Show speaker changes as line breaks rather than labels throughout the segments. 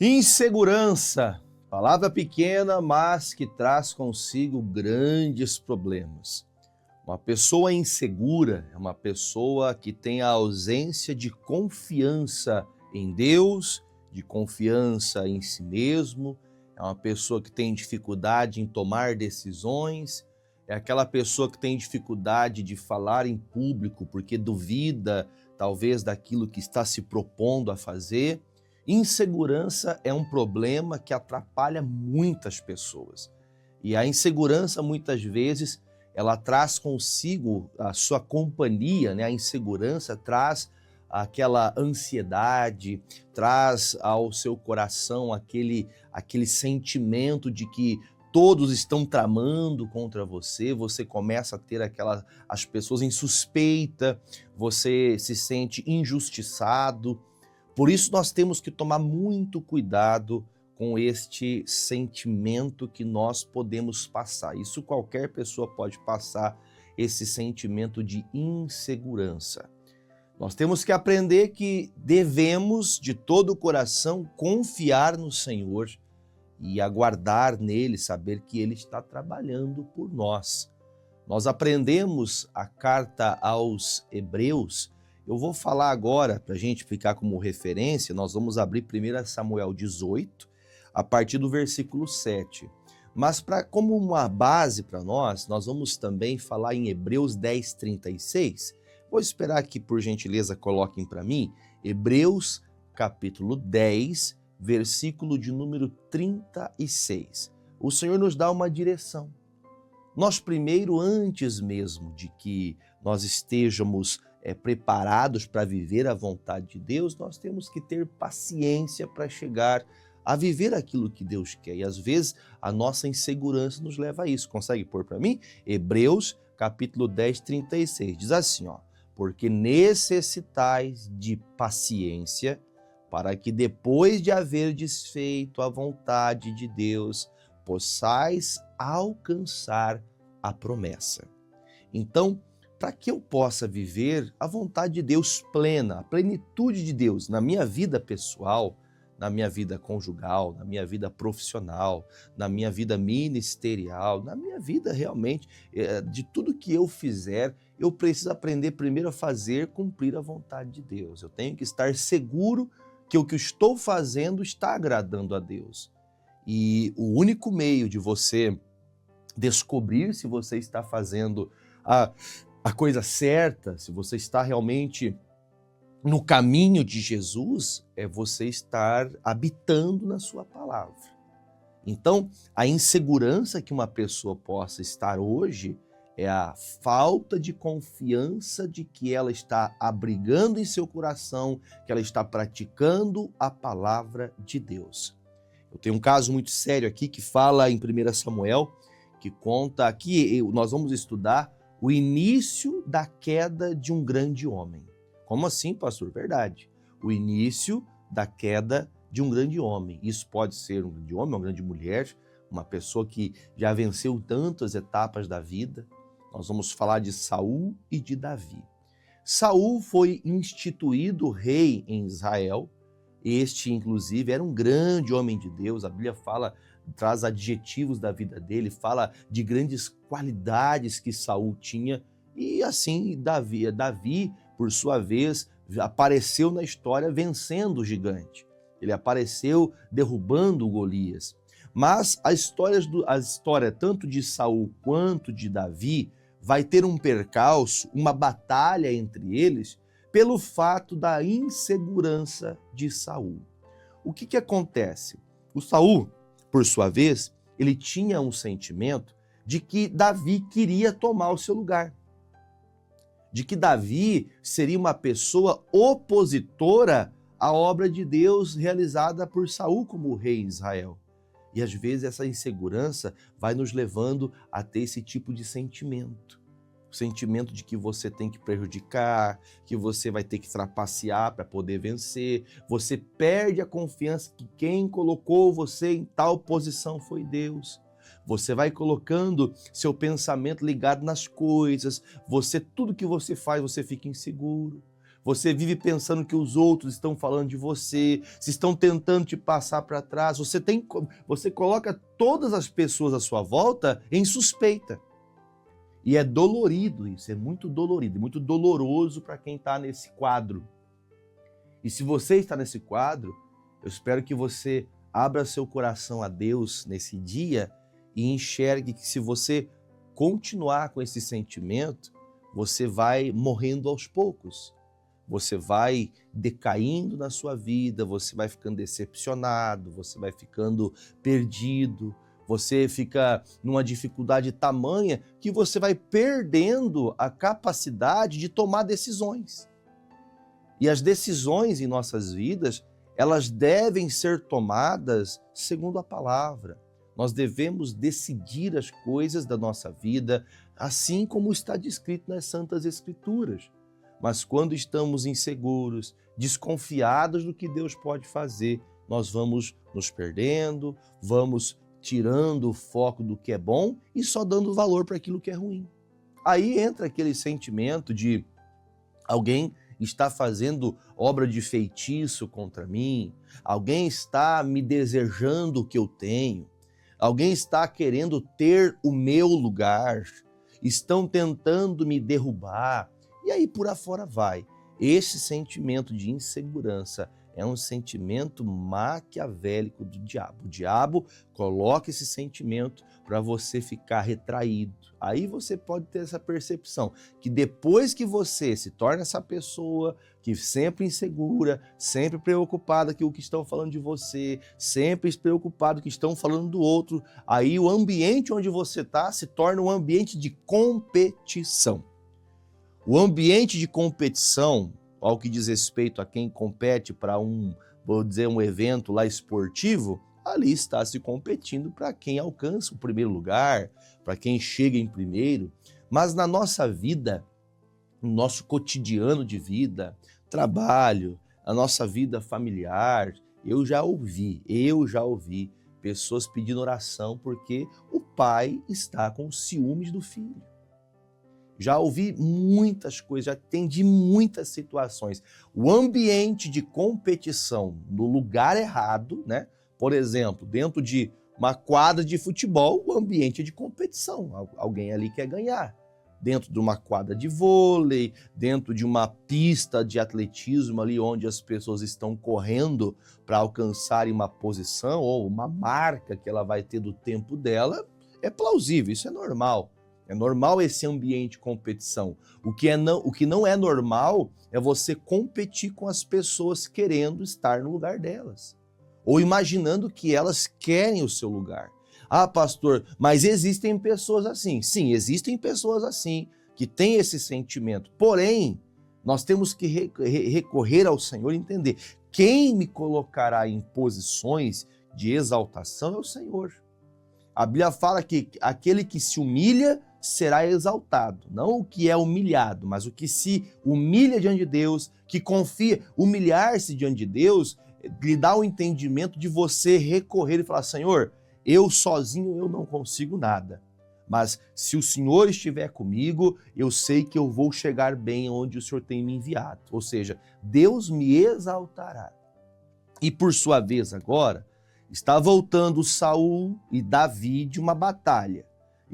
Insegurança, palavra pequena, mas que traz consigo grandes problemas. Uma pessoa insegura é uma pessoa que tem a ausência de confiança em Deus, de confiança em si mesmo, é uma pessoa que tem dificuldade em tomar decisões, é aquela pessoa que tem dificuldade de falar em público porque duvida, talvez, daquilo que está se propondo a fazer. Insegurança é um problema que atrapalha muitas pessoas. E a insegurança, muitas vezes, ela traz consigo a sua companhia, né? A insegurança traz aquela ansiedade, traz ao seu coração aquele sentimento de que todos estão tramando contra você, você começa a ter as pessoas em suspeita, você se sente injustiçado. Por isso nós temos que tomar muito cuidado com este sentimento que nós podemos passar. Isso qualquer pessoa pode passar, esse sentimento de insegurança. Nós temos que aprender que devemos de todo o coração confiar no Senhor e aguardar nele, saber que ele está trabalhando por nós. Nós aprendemos a carta aos Hebreus. Eu vou falar agora, para a gente ficar como referência, nós vamos abrir 1 Samuel 18, a partir do versículo 7. Mas como uma base para nós vamos também falar em Hebreus 10, 36. Vou esperar que, por gentileza, coloquem para mim, Hebreus capítulo 10, versículo de número 36. O Senhor nos dá uma direção. Nós primeiro, antes mesmo de que nós estejamos preparados para viver a vontade de Deus, nós temos que ter paciência para chegar a viver aquilo que Deus quer. E às vezes a nossa insegurança nos leva a isso. Consegue pôr para mim? Hebreus capítulo 10, 36. Diz assim, porque necessitais de paciência, para que depois de haver desfeito a vontade de Deus, possais alcançar a promessa. Então, para que eu possa viver a vontade de Deus plena, a plenitude de Deus na minha vida pessoal, na minha vida conjugal, na minha vida profissional, na minha vida ministerial, na minha vida realmente, de tudo que eu fizer, eu preciso aprender primeiro a fazer cumprir a vontade de Deus. Eu tenho que estar seguro que o que eu estou fazendo está agradando a Deus. E o único meio de você descobrir se você está fazendo a coisa certa, se você está realmente no caminho de Jesus, é você estar habitando na sua palavra. Então, a insegurança que uma pessoa possa estar hoje é a falta de confiança de que ela está abrigando em seu coração, que ela está praticando a palavra de Deus. Eu tenho um caso muito sério aqui que fala em 1 Samuel, que conta aqui, nós vamos estudar o início da queda de um grande homem. Como assim, pastor? Verdade. O início da queda de um grande homem. Isso pode ser um grande homem, uma grande mulher, uma pessoa que já venceu tantas etapas da vida. Nós vamos falar de Saul e de Davi. Saul foi instituído rei em Israel. Este, inclusive, era um grande homem de Deus. A Bíblia traz adjetivos da vida dele, fala de grandes qualidades que Saul tinha. E assim, Davi, por sua vez, apareceu na história vencendo o gigante. Ele apareceu derrubando Golias. Mas a história tanto de Saul quanto de Davi vai ter um percalço, uma batalha entre eles, pelo fato da insegurança de Saul. O que acontece? O Saul, por sua vez, ele tinha um sentimento de que Davi queria tomar o seu lugar, de que Davi seria uma pessoa opositora à obra de Deus realizada por Saul como rei em Israel. E às vezes essa insegurança vai nos levando a ter esse tipo de sentimento. O sentimento de que você tem que prejudicar, que você vai ter que trapacear para poder vencer. Você perde a confiança que quem colocou você em tal posição foi Deus. Você vai colocando seu pensamento ligado nas coisas. Tudo que você faz, você fica inseguro. Você vive pensando que os outros estão falando de você, se estão tentando te passar para trás. Você coloca todas as pessoas à sua volta em suspeita. E é dolorido isso, é muito dolorido, muito doloroso para quem está nesse quadro. E se você está nesse quadro, eu espero que você abra seu coração a Deus nesse dia e enxergue que se você continuar com esse sentimento, você vai morrendo aos poucos. Você vai decaindo na sua vida, você vai ficando decepcionado, você vai ficando perdido, você fica numa dificuldade tamanha que você vai perdendo a capacidade de tomar decisões. E as decisões em nossas vidas, elas devem ser tomadas segundo a palavra. Nós devemos decidir as coisas da nossa vida, assim como está descrito nas Santas Escrituras. Mas quando estamos inseguros, desconfiados do que Deus pode fazer, nós vamos nos perdendo, vamos tirando o foco do que é bom e só dando valor para aquilo que é ruim. Aí entra aquele sentimento de alguém está fazendo obra de feitiço contra mim, alguém está me desejando o que eu tenho, alguém está querendo ter o meu lugar, estão tentando me derrubar, e aí por afora vai. Esse sentimento de insegurança é um sentimento maquiavélico do diabo. O diabo coloca esse sentimento para você ficar retraído. Aí você pode ter essa percepção que depois que você se torna essa pessoa que sempre insegura, sempre preocupada com o que estão falando de você, sempre preocupado com o que estão falando do outro, aí o ambiente onde você está se torna um ambiente de competição. O ambiente de competição, ao que diz respeito a quem compete para um evento lá esportivo, ali está se competindo para quem alcança o primeiro lugar, para quem chega em primeiro. Mas na nossa vida, no nosso cotidiano de vida, trabalho, a nossa vida familiar, eu já ouvi pessoas pedindo oração porque o pai está com ciúmes do filho. Já ouvi muitas coisas, já atendi muitas situações. O ambiente de competição no lugar errado, né? Por exemplo, dentro de uma quadra de futebol, o ambiente é de competição. Alguém ali quer ganhar. Dentro de uma quadra de vôlei, dentro de uma pista de atletismo ali onde as pessoas estão correndo para alcançarem uma posição ou uma marca que ela vai ter do tempo dela, é plausível, isso é normal. É normal esse ambiente de competição. O que não é normal é você competir com as pessoas querendo estar no lugar delas. Ou imaginando que elas querem o seu lugar. Ah, pastor, mas existem pessoas assim. Sim, existem pessoas assim, que têm esse sentimento. Porém, nós temos que recorrer ao Senhor e entender. Quem me colocará em posições de exaltação é o Senhor. A Bíblia fala que aquele que se humilha será exaltado. Não o que é humilhado, mas o que se humilha diante de Deus, que confia. Humilhar-se diante de Deus lhe dá o entendimento de você recorrer e falar: Senhor, eu sozinho eu não consigo nada. Mas se o Senhor estiver comigo, eu sei que eu vou chegar bem onde o Senhor tem me enviado. Ou seja, Deus me exaltará. E por sua vez agora, está voltando Saul e Davi de uma batalha.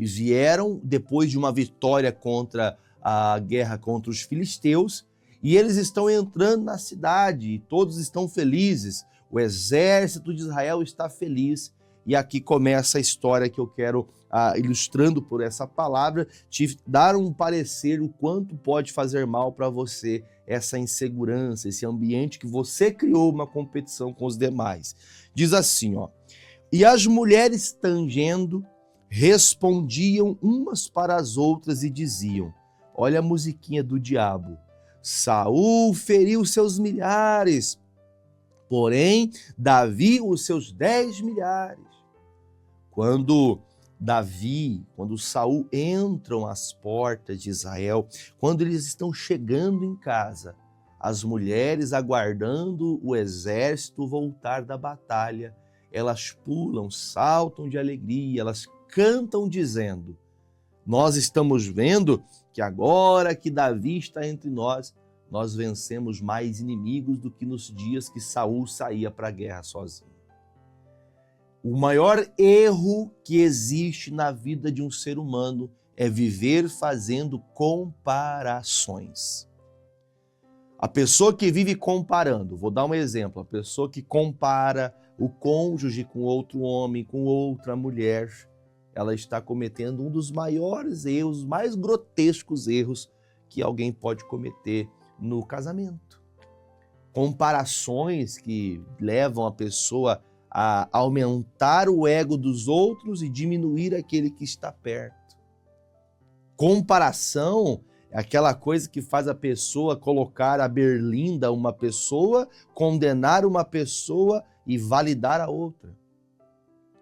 E vieram depois de uma vitória contra a guerra contra os filisteus, e eles estão entrando na cidade, e todos estão felizes. O exército de Israel está feliz. E aqui começa a história que eu quero, ilustrando por essa palavra, te dar um parecer o quanto pode fazer mal para você essa insegurança, esse ambiente que você criou uma competição com os demais. Diz assim, ó: e as mulheres tangendo respondiam umas para as outras e diziam, olha a musiquinha do diabo, Saul feriu seus milhares, porém Davi os seus 10 milhares. Quando Saul entram às portas de Israel, quando eles estão chegando em casa, as mulheres aguardando o exército voltar da batalha, elas pulam, saltam de alegria, elas cantam dizendo, nós estamos vendo que agora que Davi está entre nós, nós vencemos mais inimigos do que nos dias que Saul saía para a guerra sozinho. O maior erro que existe na vida de um ser humano é viver fazendo comparações. A pessoa que vive comparando, vou dar um exemplo, a pessoa que compara o cônjuge com outro homem, com outra mulher, ela está cometendo um dos maiores erros, mais grotescos erros que alguém pode cometer no casamento. Comparações que levam a pessoa a aumentar o ego dos outros e diminuir aquele que está perto. Comparação é aquela coisa que faz a pessoa colocar a berlinda uma pessoa, condenar uma pessoa e validar a outra.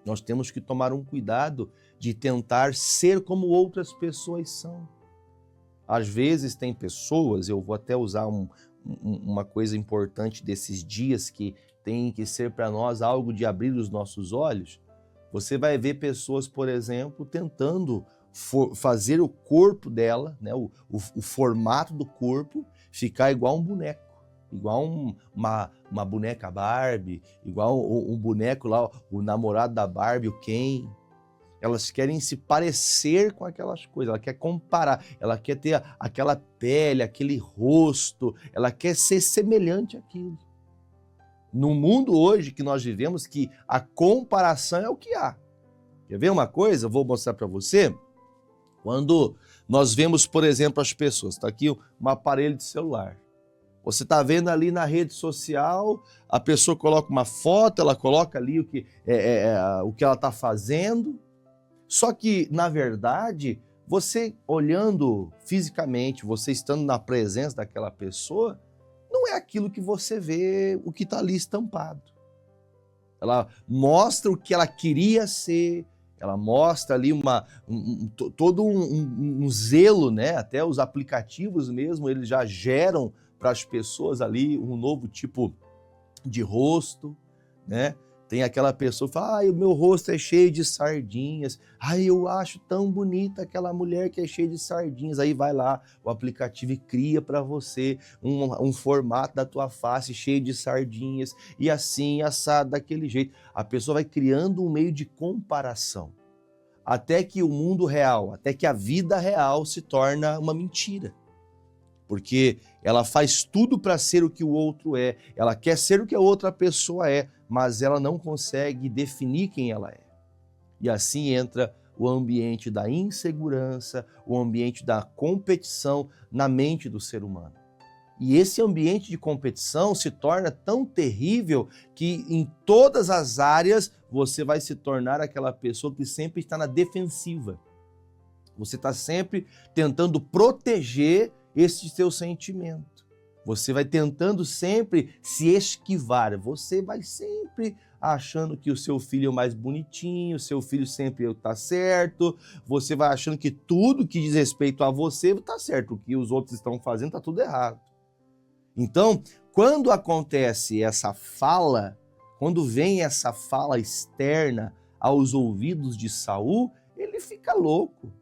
Nós temos que tomar um cuidado de tentar ser como outras pessoas são. Às vezes tem pessoas, eu vou até usar uma coisa importante desses dias que tem que ser para nós algo de abrir os nossos olhos. Você vai ver pessoas, por exemplo, tentando fazer o corpo dela, né, o formato do corpo, ficar igual um boneco, igual uma boneca Barbie, igual um boneco lá, o namorado da Barbie, o Ken. Elas querem se parecer com aquelas coisas, ela quer comparar, ela quer ter aquela pele, aquele rosto, ela quer ser semelhante àquilo. No mundo hoje que nós vivemos, que a comparação é o que há. Quer ver uma coisa? Eu vou mostrar para você. Quando nós vemos, por exemplo, as pessoas, está aqui um aparelho de celular. Você está vendo ali na rede social, a pessoa coloca uma foto, ela coloca ali o que ela está fazendo. Só que, na verdade, você olhando fisicamente, você estando na presença daquela pessoa, não é aquilo que você vê, o que está ali estampado. Ela mostra o que ela queria ser, ela mostra ali todo um zelo, né? Até os aplicativos mesmo, eles já geram para as pessoas ali um novo tipo de rosto, né? Tem aquela pessoa que fala, o meu rosto é cheio de sardinhas, eu acho tão bonita aquela mulher que é cheia de sardinhas. Aí vai lá, o aplicativo e cria para você um formato da tua face cheio de sardinhas, e assim, assado, daquele jeito. A pessoa vai criando um meio de comparação, até que o mundo real, até que a vida real se torna uma mentira. Porque ela faz tudo para ser o que o outro é, ela quer ser o que a outra pessoa é, mas ela não consegue definir quem ela é. E assim entra o ambiente da insegurança, o ambiente da competição na mente do ser humano. E esse ambiente de competição se torna tão terrível que em todas as áreas você vai se tornar aquela pessoa que sempre está na defensiva. Você está sempre tentando proteger esse seu sentimento. Você vai tentando sempre se esquivar. Você vai sempre achando que o seu filho é o mais bonitinho, o seu filho sempre está certo. Você vai achando que tudo que diz respeito a você está certo. O que os outros estão fazendo está tudo errado. Então, quando acontece essa fala, quando vem essa fala externa aos ouvidos de Saul, ele fica louco.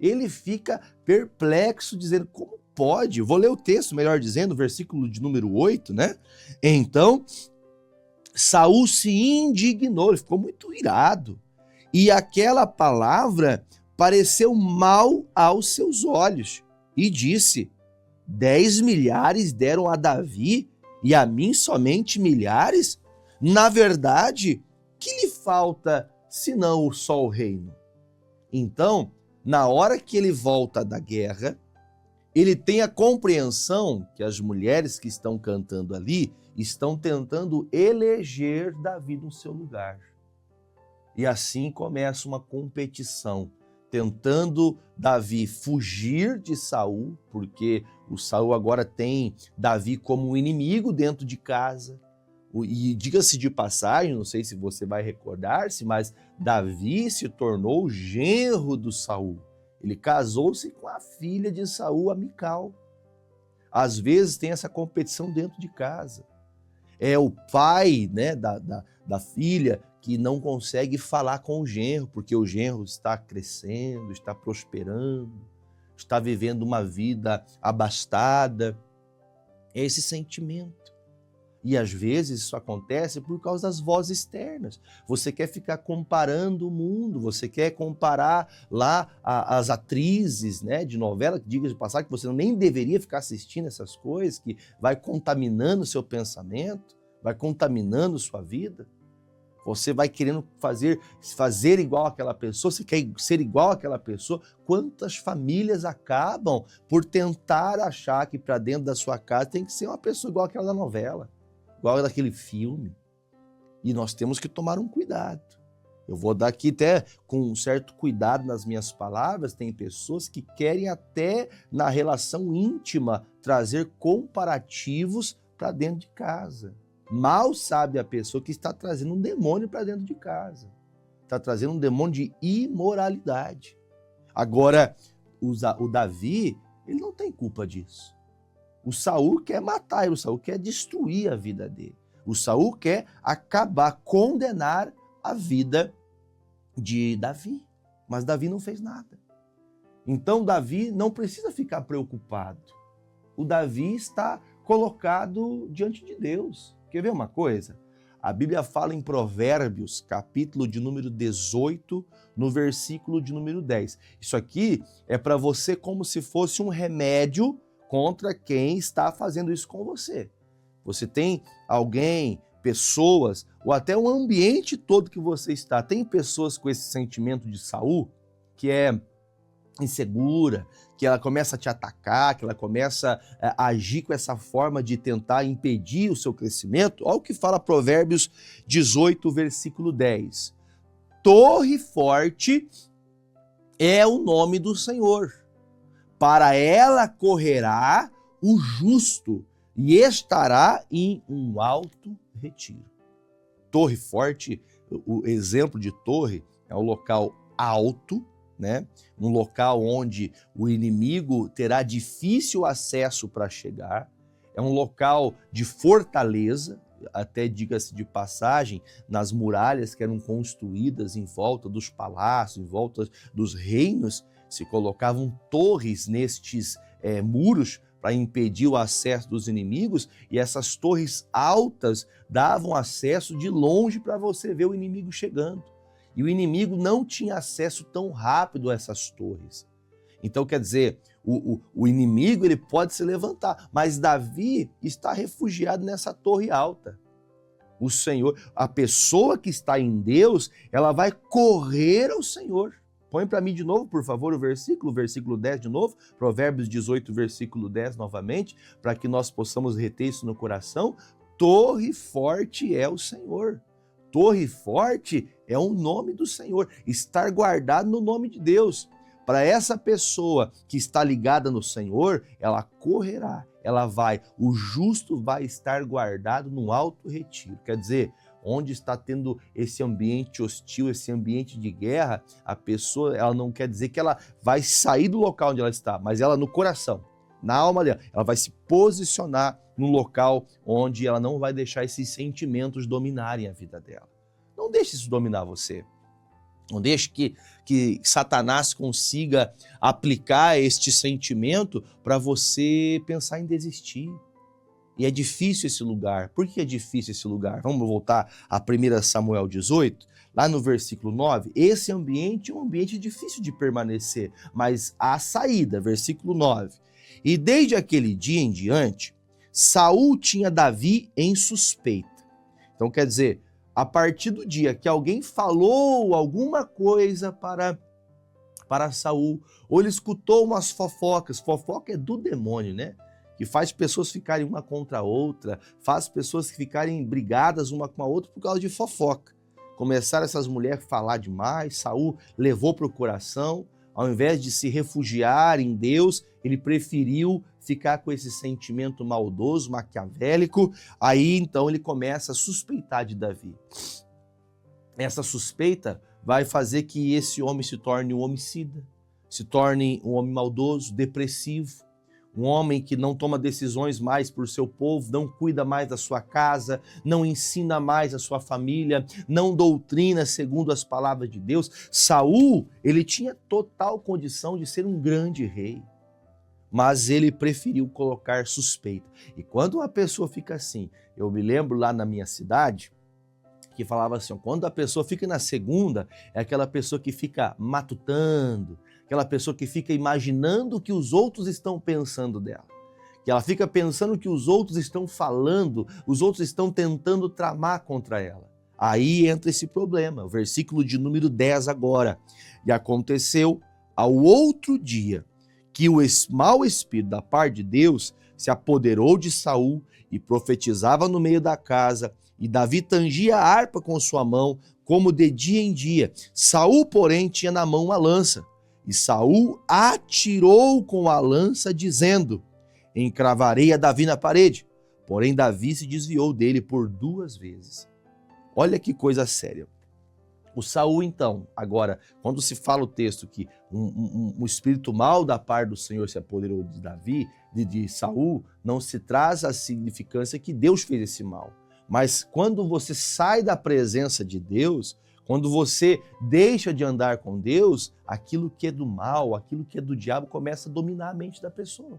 Ele fica perplexo, dizendo, como pode? Vou ler o texto, melhor dizendo, versículo de número 8, né? Então, Saul se indignou, ele ficou muito irado. E aquela palavra pareceu mal aos seus olhos. E disse, 10 milhares deram a Davi e a mim somente milhares? Na verdade, que lhe falta senão só o reino? Então, na hora que ele volta da guerra, ele tem a compreensão que as mulheres que estão cantando ali estão tentando eleger Davi no seu lugar. E assim começa uma competição, tentando Davi fugir de Saul, porque o Saul agora tem Davi como um inimigo dentro de casa. E diga-se de passagem, não sei se você vai recordar-se, mas Davi se tornou genro do Saul. Ele casou-se com a filha de Saul, a Mical. Às vezes tem essa competição dentro de casa. É o pai, né, da filha que não consegue falar com o genro, porque o genro está crescendo, está prosperando, está vivendo uma vida abastada. É esse sentimento. E às vezes isso acontece por causa das vozes externas. Você quer ficar comparando o mundo, você quer comparar lá as atrizes, né, de novela, que diga de passagem que você nem deveria ficar assistindo essas coisas, que vai contaminando o seu pensamento, vai contaminando sua vida. Você vai querendo fazer igual àquela pessoa, você quer ser igual àquela pessoa. Quantas famílias acabam por tentar achar que para dentro da sua casa tem que ser uma pessoa igual àquela da novela, igual daquele filme. E nós temos que tomar um cuidado. Eu vou dar aqui até com um certo cuidado nas minhas palavras. Tem pessoas que querem até na relação íntima trazer comparativos para dentro de casa. Mal sabe a pessoa que está trazendo um demônio para dentro de casa. Está trazendo um demônio de imoralidade. Agora, o Davi, ele não tem culpa disso. O Saul quer matar ele, o Saul quer destruir a vida dele. O Saul quer acabar, condenar a vida de Davi. Mas Davi não fez nada. Então Davi não precisa ficar preocupado. O Davi está colocado diante de Deus. Quer ver uma coisa? A Bíblia fala em Provérbios, capítulo de número 18, no versículo de número 10. Isso aqui é para você como se fosse um remédio contra quem está fazendo isso com você. Você tem alguém, pessoas, ou até o ambiente todo que você está. Tem pessoas com esse sentimento de Saul, que é insegura, que ela começa a te atacar, que ela começa a agir com essa forma de tentar impedir o seu crescimento. Olha o que fala Provérbios 18, versículo 10. Torre forte é o nome do Senhor. Para ela correrá o justo e estará em um alto retiro. Torre forte, o exemplo de torre é um local alto, né? Um local onde o inimigo terá difícil acesso para chegar. É um local de fortaleza, até diga-se de passagem, nas muralhas que eram construídas em volta dos palácios, em volta dos reinos, se colocavam torres nestes muros para impedir o acesso dos inimigos, e essas torres altas davam acesso de longe para você ver o inimigo chegando. E o inimigo não tinha acesso tão rápido a essas torres. Então, quer dizer, o inimigo ele pode se levantar, mas Davi está refugiado nessa torre alta. O Senhor, a pessoa que está em Deus, ela vai correr ao Senhor. Põe para mim de novo, por favor, o versículo 10 de novo, Provérbios 18, versículo 10 novamente, para que nós possamos reter isso no coração. Torre forte é o Senhor. Torre forte é o nome do Senhor, estar guardado no nome de Deus. Para essa pessoa que está ligada no Senhor, ela correrá, ela vai, o justo vai estar guardado no alto retiro. Quer dizer, onde está tendo esse ambiente hostil, esse ambiente de guerra, a pessoa, ela não quer dizer que ela vai sair do local onde ela está, mas ela no coração, na alma dela, ela vai se posicionar no local onde ela não vai deixar esses sentimentos dominarem a vida dela. Não deixe isso dominar você. Não deixe que Satanás consiga aplicar este sentimento para você pensar em desistir. E é difícil esse lugar. Por que é difícil esse lugar? Vamos voltar a 1 Samuel 18, lá no versículo 9. Esse ambiente é um ambiente difícil de permanecer, mas há saída, versículo 9. E desde aquele dia em diante, Saul tinha Davi em suspeita. Então quer dizer, a partir do dia que alguém falou alguma coisa para Saul, ou ele escutou umas fofocas, fofoca é do demônio, né? Que faz pessoas ficarem uma contra a outra, faz pessoas ficarem brigadas uma com a outra por causa de fofoca. Começaram essas mulheres a falar demais, Saul levou para o coração, ao invés de se refugiar em Deus, ele preferiu ficar com esse sentimento maldoso, maquiavélico. Aí então ele começa a suspeitar de Davi. Essa suspeita vai fazer que esse homem se torne um homicida, se torne um homem maldoso, depressivo, um homem que não toma decisões mais por seu povo, não cuida mais da sua casa, não ensina mais a sua família, não doutrina segundo as palavras de Deus. Saul, ele tinha total condição de ser um grande rei. mas ele preferiu colocar suspeita. E quando uma pessoa fica assim, eu me lembro lá na minha cidade, que falava assim, quando a pessoa fica na segunda, é aquela pessoa que fica matutando, aquela pessoa que fica imaginando o que os outros estão pensando dela. Que ela fica pensando o que os outros estão falando, os outros estão tentando tramar contra ela. Aí entra esse problema, o versículo de número 10 agora. E aconteceu ao outro dia que o mau espírito da parte de Deus se apoderou de Saul e profetizava no meio da casa, e Davi tangia a harpa com sua mão, como de dia em dia. Saul, porém, tinha na mão uma lança, e Saul atirou com a lança, dizendo: encravarei a Davi na parede. Porém, Davi se desviou dele por 2 vezes. Olha que coisa séria. O Saul, então, agora, quando se fala o texto que um espírito mau da parte do Senhor se apoderou de Davi, de Saul, não se traz a significância que Deus fez esse mal. Mas quando você sai da presença de Deus, quando você deixa de andar com Deus, aquilo que é do mal, aquilo que é do diabo começa a dominar a mente da pessoa.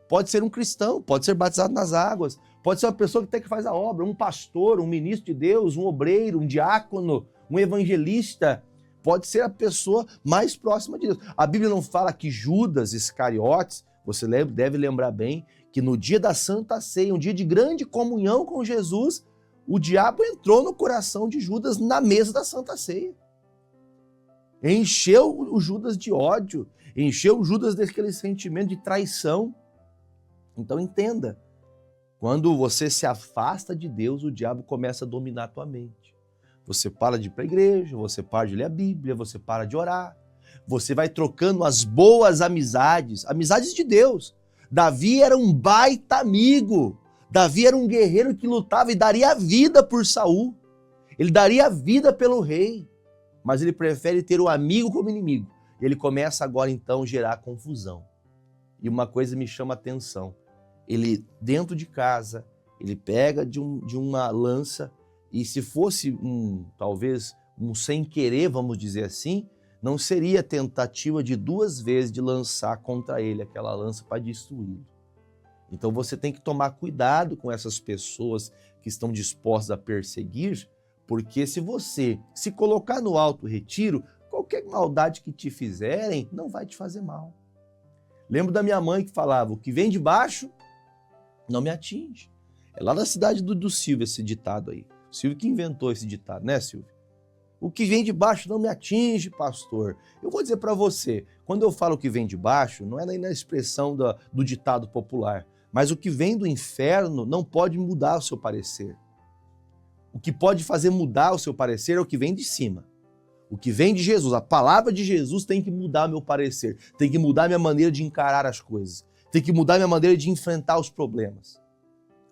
Pode ser um cristão, pode ser batizado nas águas, pode ser uma pessoa que até que faz a obra, um pastor, um ministro de Deus, um obreiro, um diácono, um evangelista, pode ser a pessoa mais próxima de Deus. A Bíblia não fala que Judas Iscariotes, você deve lembrar bem, que no dia da Santa Ceia, um dia de grande comunhão com Jesus, o diabo entrou no coração de Judas na mesa da Santa Ceia. Encheu o Judas de ódio, encheu o Judas daquele sentimento de traição. Então entenda, quando você se afasta de Deus, o diabo começa a dominar a tua mente. Você para de ir para a igreja, você para de ler a Bíblia, você para de orar. Você vai trocando as boas amizades, amizades de Deus. Davi era um baita amigo. Davi era um guerreiro que lutava e daria a vida por Saul. Ele daria a vida pelo rei. Mas ele prefere ter o amigo como inimigo. Ele começa agora então a gerar confusão. E uma coisa me chama a atenção. Ele, dentro de casa, ele pega de uma lança e se fosse talvez um sem querer, vamos dizer assim, não seria tentativa de 2 vezes de lançar contra ele aquela lança para destruí-lo. Então você tem que tomar cuidado com essas pessoas que estão dispostas a perseguir, porque se você se colocar no alto retiro, qualquer maldade que te fizerem não vai te fazer mal. Lembro da minha mãe que falava, o que vem de baixo não me atinge. É lá da cidade do Silvio esse ditado aí. O Silvio que inventou esse ditado, né, Silvio? O que vem de baixo não me atinge, pastor. Eu vou dizer para você, quando eu falo que vem de baixo, não é nem na expressão do ditado popular, mas o que vem do inferno não pode mudar o seu parecer. O que pode fazer mudar o seu parecer é o que vem de cima. O que vem de Jesus, a palavra de Jesus tem que mudar meu parecer, tem que mudar minha maneira de encarar as coisas, tem que mudar minha maneira de enfrentar os problemas.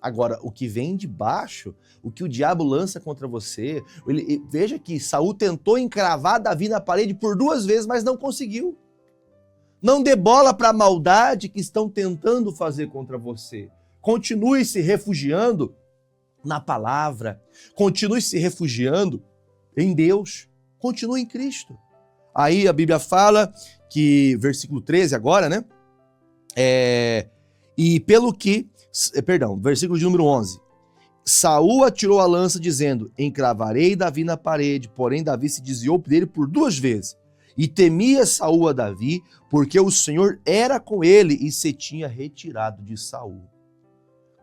Agora, o que vem de baixo, o que o diabo lança contra você, veja que Saul tentou encravar Davi na parede por 2 vezes, mas não conseguiu. Não dê bola para a maldade que estão tentando fazer contra você. Continue se refugiando na palavra, continue se refugiando em Deus, continue em Cristo. Aí a Bíblia fala que, versículo 13 agora, né? Versículo de número 11. Saul atirou a lança dizendo, encravarei Davi na parede, porém Davi se desviou dele por 2 vezes. E temia Saul a Davi, porque o Senhor era com ele e se tinha retirado de Saul.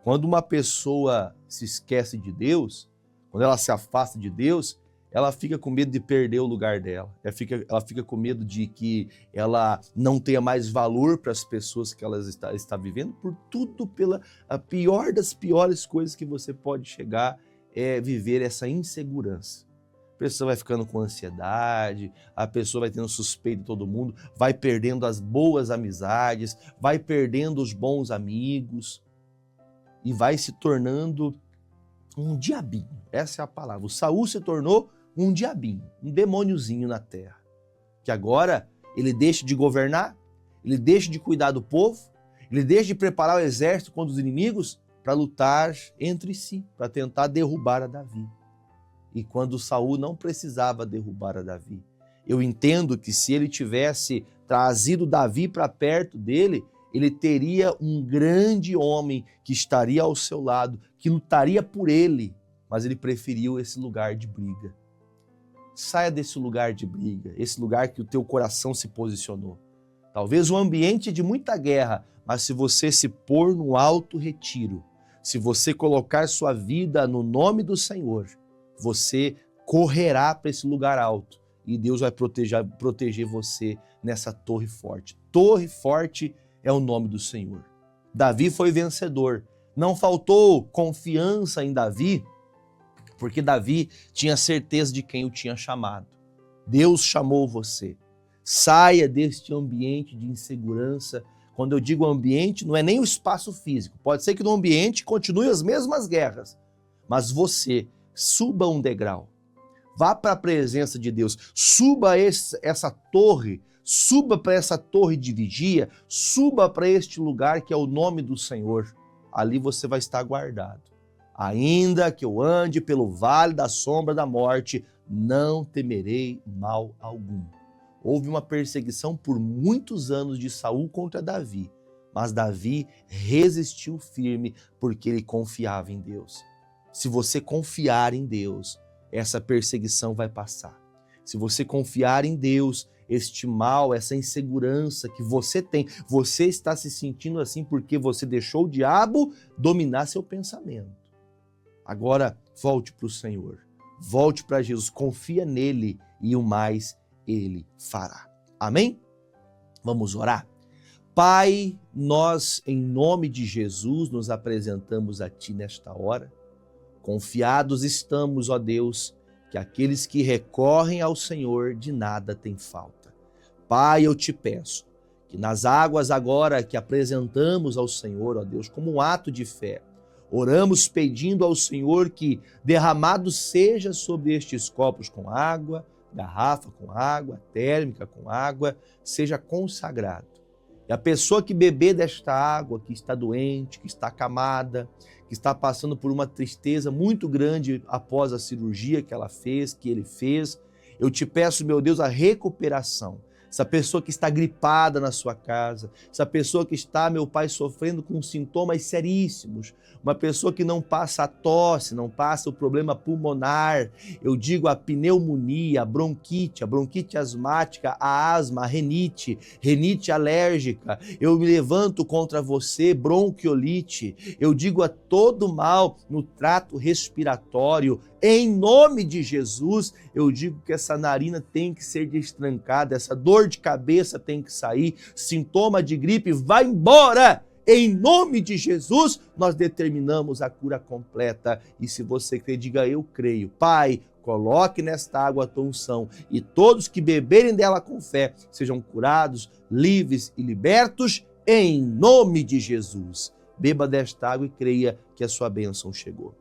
Quando uma pessoa se esquece de Deus, quando ela se afasta de Deus, ela fica com medo de perder o lugar dela. Ela fica com medo de que ela não tenha mais valor para as pessoas que ela está vivendo, por tudo, a pior das piores coisas que você pode chegar é viver essa insegurança. A pessoa vai ficando com ansiedade, a pessoa vai tendo suspeita de todo mundo, vai perdendo as boas amizades, vai perdendo os bons amigos e vai se tornando um diabinho. Essa é a palavra. O Saul se tornou um diabinho, um demôniozinho na terra, que agora ele deixa de governar, ele deixa de cuidar do povo, ele deixa de preparar o exército contra os inimigos para lutar entre si, para tentar derrubar a Davi. E quando Saul não precisava derrubar a Davi, eu entendo que se ele tivesse trazido Davi para perto dele, ele teria um grande homem que estaria ao seu lado, que lutaria por ele, mas ele preferiu esse lugar de briga. Saia desse lugar de briga, esse lugar que o teu coração se posicionou. Talvez um ambiente de muita guerra, mas se você se pôr no alto retiro, se você colocar sua vida no nome do Senhor, você correrá para esse lugar alto e Deus vai proteger você nessa torre forte. Torre forte é o nome do Senhor. Davi foi vencedor. Não faltou confiança em Davi, porque Davi tinha certeza de quem o tinha chamado. Deus chamou você. Saia deste ambiente de insegurança. Quando eu digo ambiente, não é nem o espaço físico. Pode ser que no ambiente continue as mesmas guerras, mas você suba um degrau. Vá para a presença de Deus. Suba essa torre. Suba para essa torre de vigia. Suba para este lugar que é o nome do Senhor. Ali você vai estar guardado. Ainda que eu ande pelo vale da sombra da morte, não temerei mal algum. Houve uma perseguição por muitos anos de Saul contra Davi, mas Davi resistiu firme porque ele confiava em Deus. Se você confiar em Deus, essa perseguição vai passar. Se você confiar em Deus, este mal, essa insegurança que você tem, você está se sentindo assim porque você deixou o diabo dominar seu pensamento. Agora, volte para o Senhor, volte para Jesus, confia nele e o mais ele fará. Amém? Vamos orar? Pai, nós, em nome de Jesus, nos apresentamos a Ti nesta hora. Confiados estamos, ó Deus, que aqueles que recorrem ao Senhor de nada têm falta. Pai, eu te peço que nas águas agora que apresentamos ao Senhor, ó Deus, como um ato de fé, oramos pedindo ao Senhor que derramado seja sobre estes copos com água, garrafa com água, térmica com água, seja consagrado. E a pessoa que beber desta água, que está doente, que está acamada, que está passando por uma tristeza muito grande após a cirurgia que ela fez, que ele fez, eu te peço, meu Deus, a recuperação. Essa pessoa que está gripada na sua casa, essa pessoa que está, meu Pai, sofrendo com sintomas seríssimos, uma pessoa que não passa a tosse, não passa o problema pulmonar, eu digo a pneumonia, a bronquite asmática, a asma, a rinite alérgica, eu me levanto contra você, bronquiolite, eu digo a todo mal no trato respiratório, em nome de Jesus, eu digo que essa narina tem que ser destrancada, essa dor de cabeça tem que sair, sintoma de gripe vai embora. Em nome de Jesus, nós determinamos a cura completa. E se você crê, diga eu creio. Pai, coloque nesta água a tua unção e todos que beberem dela com fé sejam curados, livres e libertos em nome de Jesus. Beba desta água e creia que a sua bênção chegou.